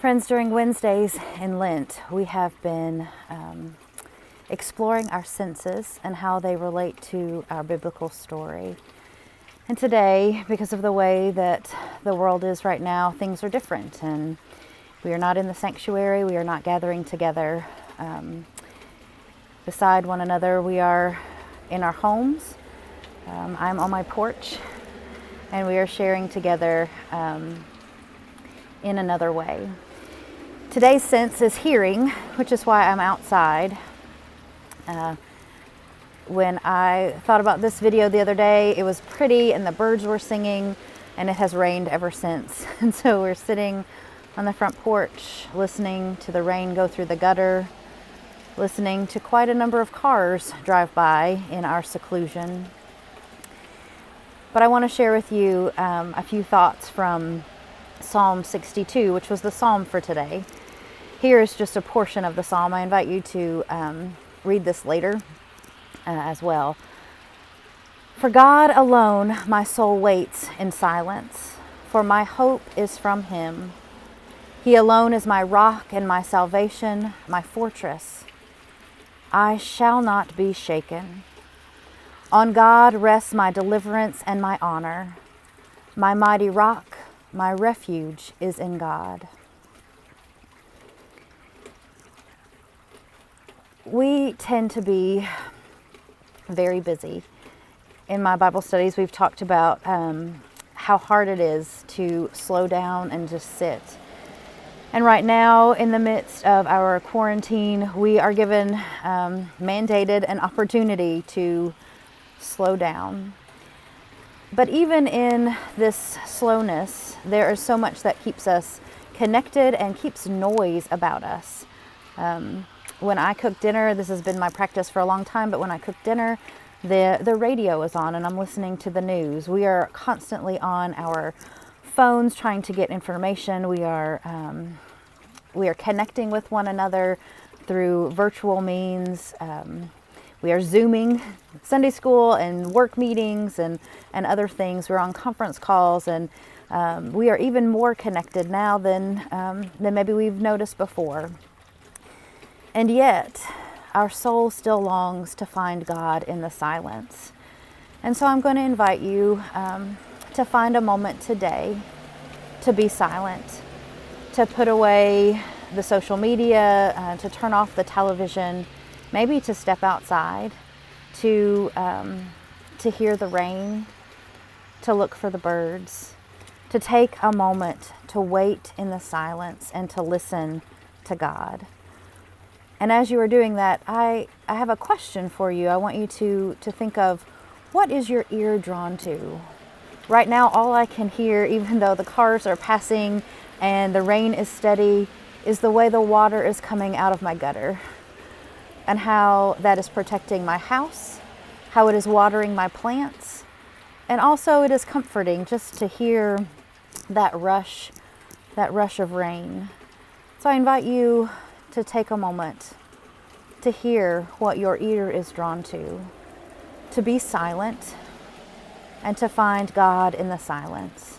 Friends, during Wednesdays in Lent, we have been exploring our senses and how they relate to our biblical story. And today, because of the way that the world is right now, things are different, and we are not in the sanctuary, we are not gathering together beside one another. We are in our homes. I'm on my porch, and we are sharing together in another way. Today's sense is hearing, which is why I'm outside. When I thought about this video the other day, it was pretty and the birds were singing, and it has rained ever since. And so we're sitting on the front porch, listening to the rain go through the gutter, listening to quite a number of cars drive by in our seclusion. But I want to share with you a few thoughts from Psalm 62, which was the psalm for today. Here is just a portion of the psalm. I invite you to read this later as well. For God alone my soul waits in silence, for my hope is from Him. He alone is my rock and my salvation, my fortress. I shall not be shaken. On God rests my deliverance and my honor. My mighty rock, my refuge is in God. We tend to be very busy. In my Bible studies, we've talked about how hard it is to slow down and just sit. And right now, in the midst of our quarantine, we are given mandated an opportunity to slow down. But even in this slowness, there is so much that keeps us connected and keeps noise about us. When I cook dinner, this has been my practice for a long time, but when I cook dinner, the radio is on and I'm listening to the news. We are constantly on our phones trying to get information. We are connecting with one another through virtual means. We are Zooming Sunday school and work meetings and other things. We're on conference calls, and we are even more connected now than maybe we've noticed before. And yet, our soul still longs to find God in the silence. And so I'm going to invite you to find a moment today to be silent, to put away the social media, to turn off the television, maybe to step outside, to hear the rain, to look for the birds, to take a moment to wait in the silence and to listen to God. And as you are doing that, I have a question for you. I want you to think of, what is your ear drawn to? Right now, all I can hear, even though the cars are passing and the rain is steady, is the way the water is coming out of my gutter, and how that is protecting my house, how it is watering my plants, and also it is comforting just to hear that rush of rain. So I invite you to take a moment to hear what your ear is drawn to be silent, and to find God in the silence.